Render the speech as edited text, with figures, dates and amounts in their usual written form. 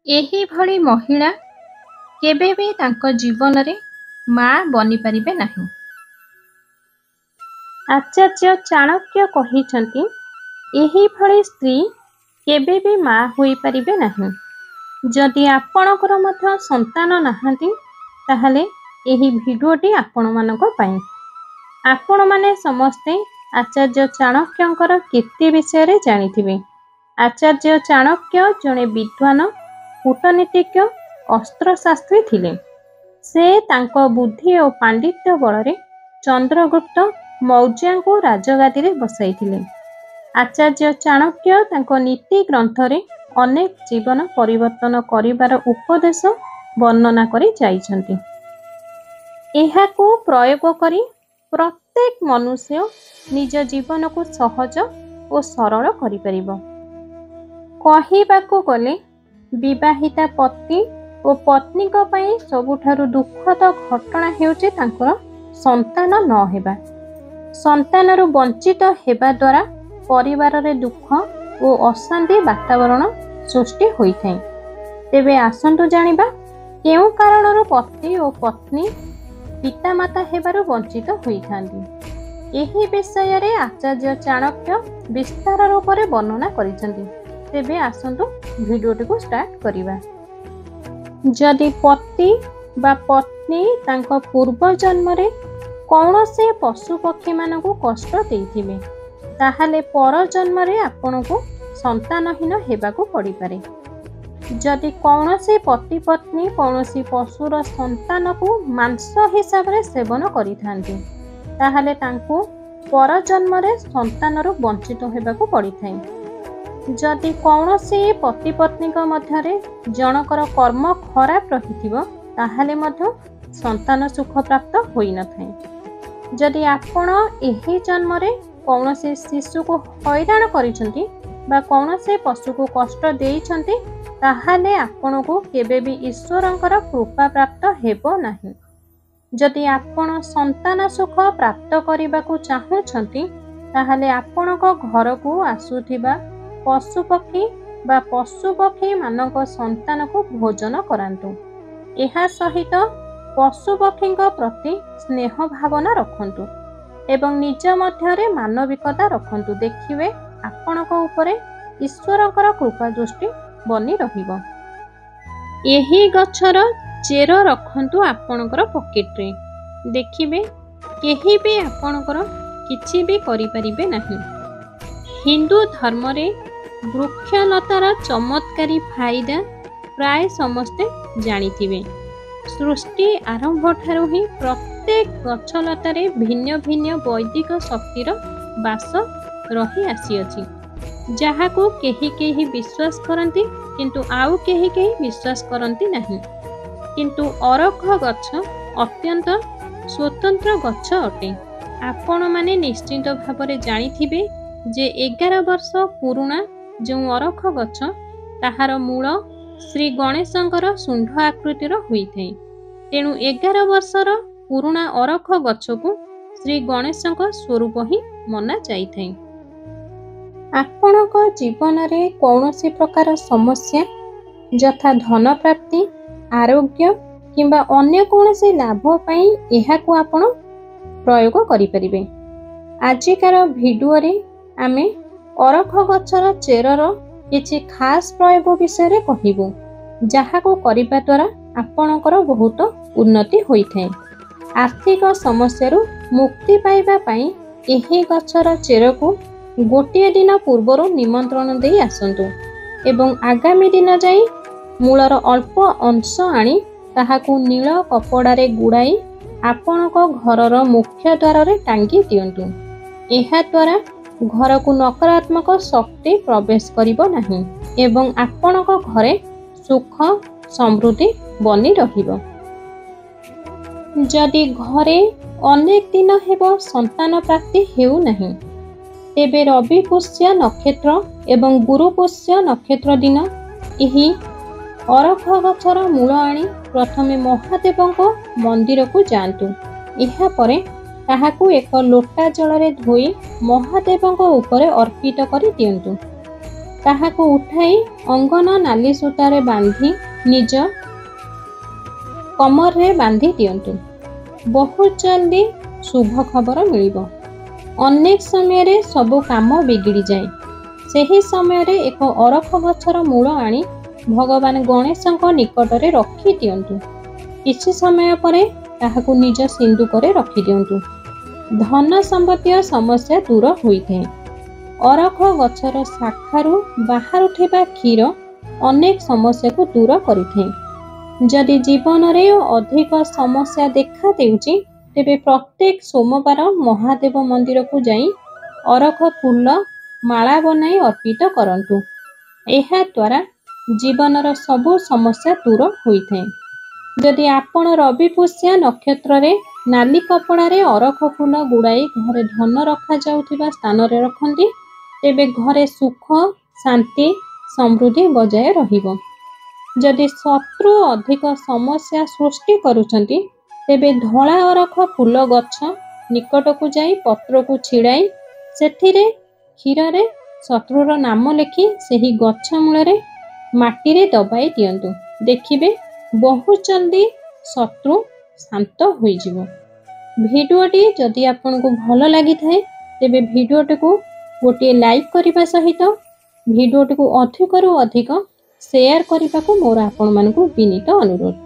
ଏହିଭଳି ମହିଳା କେବେ ବି ତାଙ୍କ ଜୀବନରେ ମା ବନିପାରିବେ ନାହିଁ। ଆଚାର୍ଯ୍ୟ ଚାଣକ୍ୟ କହିଛନ୍ତି, ଏହିଭଳି ସ୍ତ୍ରୀ କେବେ ବି ମା ହୋଇପାରିବେ ନାହିଁ। ଯଦି ଆପଣଙ୍କର ମଧ୍ୟ ସନ୍ତାନ ନାହାନ୍ତି, ତାହେଲେ ଏହି ଭିଡ଼ିଓଟି ଆପଣମାନଙ୍କ ପାଇଁ। ଆପଣମାନେ ସମସ୍ତେ ଆଚାର୍ଯ୍ୟ ଚାଣକ୍ୟଙ୍କର କୀର୍ତ୍ତି ବିଷୟରେ ଜାଣିଥିବେ। ଆଚାର୍ଯ୍ୟ ଚାଣକ୍ୟ ଜଣେ ବିଦ୍ୱାନ, କୂଟନୀତିଜ୍ଞ, ଅସ୍ତ୍ରଶାସ୍ତ୍ରୀ ଥିଲେ। ସେ ତାଙ୍କ ବୁଦ୍ଧି ଓ ପାଣ୍ଡିତ୍ୟ ବଳରେ ଚନ୍ଦ୍ରଗୁପ୍ତ ମୌର୍ଯ୍ୟଙ୍କୁ ରାଜଗାଦିରେ ବସାଇଥିଲେ। ଆଚାର୍ଯ୍ୟ ଚାଣକ୍ୟ ତାଙ୍କ ନୀତି ଗ୍ରନ୍ଥରେ ଅନେକ ଜୀବନ ପରିବର୍ତ୍ତନ କରିବାର ଉପଦେଶ ବର୍ଣ୍ଣନା କରି ଯାଇଛନ୍ତି। ଏହାକୁ ପ୍ରୟୋଗ କରି ପ୍ରତ୍ୟେକ ମନୁଷ୍ୟ ନିଜ ଜୀବନକୁ ସହଜ ଓ ସରଳ କରିପାରିବ। କହିବାକୁ ଗଲେ ବିବାହିତା ପତି ଓ ପତ୍ନୀଙ୍କ ପାଇଁ ସବୁଠାରୁ ଦୁଃଖଦ ଘଟଣା ହେଉଛି ତାଙ୍କର ସନ୍ତାନ ନ ହେବା। ସନ୍ତାନରୁ ବଞ୍ଚିତ ହେବା ଦ୍ୱାରା ପରିବାରରେ ଦୁଃଖ ଓ ଅଶାନ୍ତି ବାତାବରଣ ସୃଷ୍ଟି ହୋଇଥାଏ। ତେବେ ଆସନ୍ତୁ ଜାଣିବା, କେଉଁ କାରଣରୁ ପତି ଓ ପତ୍ନୀ ପିତାମାତା ହେବାରୁ ବଞ୍ଚିତ ହୋଇଥାନ୍ତି। ଏହି ବିଷୟରେ ଆଚାର୍ଯ୍ୟ ଚାଣକ୍ୟ ବିସ୍ତାର ରୂପରେ ବର୍ଣ୍ଣନା କରିଛନ୍ତି। ତେବେ ଆସନ୍ତୁ ଭିଡ଼ିଓଟିକୁ ଷ୍ଟାର୍ଟ କରିବା। ଯଦି ପତି ବା ପତ୍ନୀ ତାଙ୍କ ପୂର୍ବ ଜନ୍ମରେ କୌଣସି ପଶୁପକ୍ଷୀମାନଙ୍କୁ କଷ୍ଟ ଦେଇଥିବେ, ତାହେଲେ ପର ଜନ୍ମରେ ଆପଣଙ୍କୁ ସନ୍ତାନହୀନ ହେବାକୁ ପଡ଼ିପାରେ। ଯଦି କୌଣସି ପତି ପତ୍ନୀ କୌଣସି ପଶୁର ସନ୍ତାନକୁ ମାଂସ ହିସାବରେ ସେବନ କରିଥାନ୍ତି, ତାହେଲେ ତାଙ୍କୁ ପର ଜନ୍ମରେ ସନ୍ତାନରୁ ବଞ୍ଚିତ ହେବାକୁ ପଡ଼ିଥାଏ। ଯଦି କୌଣସି ପତି ପତ୍ନୀଙ୍କ ମଧ୍ୟରେ ଜଣକର କର୍ମ ଖରାପ ରହିଥିବ, ତାହେଲେ ମଧ୍ୟ ସନ୍ତାନ ସୁଖ ପ୍ରାପ୍ତ ହୋଇନଥାଏ। ଯଦି ଆପଣ ଏହି ଜନ୍ମରେ କୌଣସି ଶିଶୁକୁ ହଇରାଣ କରିଛନ୍ତି ବା କୌଣସି ପଶୁକୁ କଷ୍ଟ ଦେଇଛନ୍ତି, ତାହେଲେ ଆପଣଙ୍କୁ କେବେ ବି ଈଶ୍ୱରଙ୍କର କୃପା ପ୍ରାପ୍ତ ହେବ ନାହିଁ। ଯଦି ଆପଣ ସନ୍ତାନ ସୁଖ ପ୍ରାପ୍ତ କରିବାକୁ ଚାହୁଁଛନ୍ତି, ତାହେଲେ ଆପଣଙ୍କ ଘରକୁ ଆସୁଥିବା ପଶୁପକ୍ଷୀ ବା ପଶୁପକ୍ଷୀମାନଙ୍କ ସନ୍ତାନକୁ ଭୋଜନ କରାନ୍ତୁ। ଏହା ସହିତ ପଶୁପକ୍ଷୀଙ୍କ ପ୍ରତି ସ୍ନେହ ଭାବନା ରଖନ୍ତୁ ଏବଂ ନିଜ ମଧ୍ୟରେ ମାନବିକତା ରଖନ୍ତୁ। ଦେଖିବେ ଆପଣଙ୍କ ଉପରେ ଈଶ୍ୱରଙ୍କର କୃପା ଦୃଷ୍ଟି ବନି ରହିବ। ଏହି ଗଛର ଚେର ରଖନ୍ତୁ ଆପଣଙ୍କର ପକେଟରେ। ଦେଖିବେ କେହି ବି ଆପଣଙ୍କର କିଛି ବି କରିପାରିବେ ନାହିଁ। ହିନ୍ଦୁ ଧର୍ମରେ ବୃକ୍ଷଲତାର ଚମତ୍କାରୀ ଫାଇଦା ପ୍ରାୟ ସମସ୍ତେ ଜାଣିଥିବେ। ସୃଷ୍ଟି ଆରମ୍ଭଠାରୁ ହିଁ ପ୍ରତ୍ୟେକ ଗଛଲତାରେ ଭିନ୍ନ ଭିନ୍ନ ବୈଦିକ ଶକ୍ତିର ବାସ ରହି ଆସିଅଛି, ଯାହାକୁ କେହି କେହି ବିଶ୍ୱାସ କରନ୍ତି, କିନ୍ତୁ ଆଉ କେହି ବିଶ୍ୱାସ କରନ୍ତି ନାହିଁ। କିନ୍ତୁ ଅରଖ ଗଛ ଅତ୍ୟନ୍ତ ସ୍ୱତନ୍ତ୍ର ଗଛ ଅଟେ। ଆପଣମାନେ ନିଶ୍ଚିତ ଭାବରେ ଜାଣିଥିବେ ଯେ 11 ବର୍ଷ ପୁରୁଣା ଯେଉଁ ଅରଖ ଗଛ, ତାହାର ମୂଳ ଶ୍ରୀ ଗଣେଶଙ୍କର ଶୁଣ୍ଢ ଆକୃତିର ହୋଇଥାଏ। ତେଣୁ 11 ବର୍ଷର ପୁରୁଣା ଅରଖ ଗଛକୁ ଶ୍ରୀ ଗଣେଶଙ୍କ ସ୍ୱରୂପ ହିଁ ମନା ଯାଇଥାଏ। ଆପଣଙ୍କ ଜୀବନରେ କୌଣସି ପ୍ରକାର ସମସ୍ୟା ଯଥା ଧନ ପ୍ରାପ୍ତି, ଆରୋଗ୍ୟ କିମ୍ବା ଅନ୍ୟ କୌଣସି ଲାଭ ପାଇଁ ଏହାକୁ ଆପଣ ପ୍ରୟୋଗ କରିପାରିବେ। ଆଜିକାର ଭିଡ଼ିଓରେ ଆମେ ଅରଖ ଗଛର ଚେରର କିଛି ଖାସ୍ ପ୍ରୟୋଗ ବିଷୟରେ କହିବୁ, ଯାହାକୁ କରିବା ଦ୍ୱାରା ଆପଣଙ୍କର ବହୁତ ଉନ୍ନତି ହୋଇଥାଏ। ଆର୍ଥିକ ସମସ୍ୟାରୁ ମୁକ୍ତି ପାଇବା ପାଇଁ ଏହି ଗଛର ଚେରକୁ ଗୋଟିଏ ଦିନ ପୂର୍ବରୁ ନିମନ୍ତ୍ରଣ ଦେଇ ଆସନ୍ତୁ ଏବଂ ଆଗାମୀ ଦିନ ଯାଇ ମୂଳର ଅଳ୍ପ ଅଂଶ ଆଣି ତାହାକୁ ନୀଳ କପଡ଼ାରେ ଗୁଡ଼ାଇ ଆପଣଙ୍କ ଘରର ମୁଖ୍ୟ ଦ୍ୱାରରେ ଟାଙ୍ଗି ଦିଅନ୍ତୁ। ଏହାଦ୍ୱାରା ଘରକୁ ନକାରାତ୍ମକ ଶକ୍ତି ପ୍ରବେଶ କରିବ ନାହିଁ ଏବଂ ଆପଣଙ୍କ ଘରେ ସୁଖ ସମୃଦ୍ଧି ବନି ରହିବ। ଯଦି ଘରେ ଅନେକ ଦିନ ହେବ ସନ୍ତାନ ପ୍ରାପ୍ତି ହେଉନାହିଁ, ତେବେ ରବି ପୁଷ୍ୟ ନକ୍ଷତ୍ର ଏବଂ ଗୁରୁ ପୁଷ୍ୟ ନକ୍ଷତ୍ର ଦିନ ଏହି ଅରଖ ଗଛର ମୂଳ ଆଣି ପ୍ରଥମେ ମହାଦେବଙ୍କ ମନ୍ଦିରକୁ ଯାଆନ୍ତୁ। ଏହାପରେ ତାହାକୁ ଏକ ଲୋଟା ଜଳରେ ଧୋଇ ମହାଦେବଙ୍କ ଉପରେ ଅର୍ପିତ କରି ଦିଅନ୍ତୁ। ତାହାକୁ ଉଠାଇ ଅଙ୍ଗନ ନାଲି ସୂତାରେ ବାନ୍ଧି ନିଜ କମରରେ ବାନ୍ଧି ଦିଅନ୍ତୁ। ବହୁତ ଜଲ୍ଦି ଶୁଭ ଖବର ମିଳିବ। ଅନେକ ସମୟରେ ସବୁ କାମ ବିଗିଡ଼ିଯାଏ। ସେହି ସମୟରେ ଏକ ଅରଖ ଗଛର ମୂଳ ଆଣି ଭଗବାନ ଗଣେଶଙ୍କ ନିକଟରେ ରଖି ଦିଅନ୍ତୁ। କିଛି ସମୟ ପରେ ତାହାକୁ ନିଜ ସିନ୍ଦୁକରେ ରଖିଦିଅନ୍ତୁ। ଧନ ସମ୍ବନ୍ଧୀୟ ସମସ୍ୟା ଦୂର ହୋଇଥାଏ। ଅରଖ ଗଛର ଶାଖାରୁ ବାହାରୁଥିବା କ୍ଷୀର ଅନେକ ସମସ୍ୟାକୁ ଦୂର କରିଥାଏ। ଯଦି ଜୀବନରେ ଅଧିକ ସମସ୍ୟା ଦେଖା ଦେଉଛି, ତେବେ ପ୍ରତ୍ୟେକ ସୋମବାର ମହାଦେବ ମନ୍ଦିରକୁ ଯାଇ ଅରଖ ଫୁଲ ମାଳା ବନାଇ ଅର୍ପିତ କରନ୍ତୁ। ଏହା ଦ୍ୱାରା ଜୀବନର ସବୁ ସମସ୍ୟା ଦୂର ହୋଇଥାଏ। ଯଦି ଆପଣ ରବି ପୁଷ୍ୟା ନକ୍ଷତ୍ରରେ ନାଲି କପଡ଼ାରେ ଅରଖ ଫୁଲ ଗୁଡ଼ାଇ ଘରେ ଧନ ରଖାଯାଉଥିବା ସ୍ଥାନରେ ରଖନ୍ତି, ତେବେ ଘରେ ସୁଖ, ଶାନ୍ତି, ସମୃଦ୍ଧି ବଜାୟ ରହିବ। ଯଦି ଶତ୍ରୁ ଅଧିକ ସମସ୍ୟା ସୃଷ୍ଟି କରୁଛନ୍ତି, ତେବେ ଧଳା ଅରଖ ଫୁଲ ଗଛ ନିକଟକୁ ଯାଇ ପତ୍ରକୁ ଛିଡ଼ାଇ ସେଥିରେ କ୍ଷୀରରେ ଶତ୍ରୁର ନାମ ଲେଖି ସେହି ଗଛ ମୂଳରେ ମାଟିରେ ଦବାଇ ଦିଅନ୍ତୁ। ଦେଖିବେ ବହୁତ ଜଲ୍ଦି ଶତ୍ରୁ ଶାନ୍ତ ହୋଇଯିବ। ଭିଡ଼ିଓଟି ଯଦି ଆପଣଙ୍କୁ ଭଲ ଲାଗିଥାଏ, ତେବେ ଭିଡ଼ିଓଟିକୁ ଗୋଟିଏ ଲାଇକ୍ କରିବା ସହିତ ଭିଡ଼ିଓଟିକୁ ଅଧିକରୁ ଅଧିକ ସେୟାର କରିବାକୁ ମୋର ଆପଣମାନଙ୍କୁ ବିନୀତ ଅନୁରୋଧ।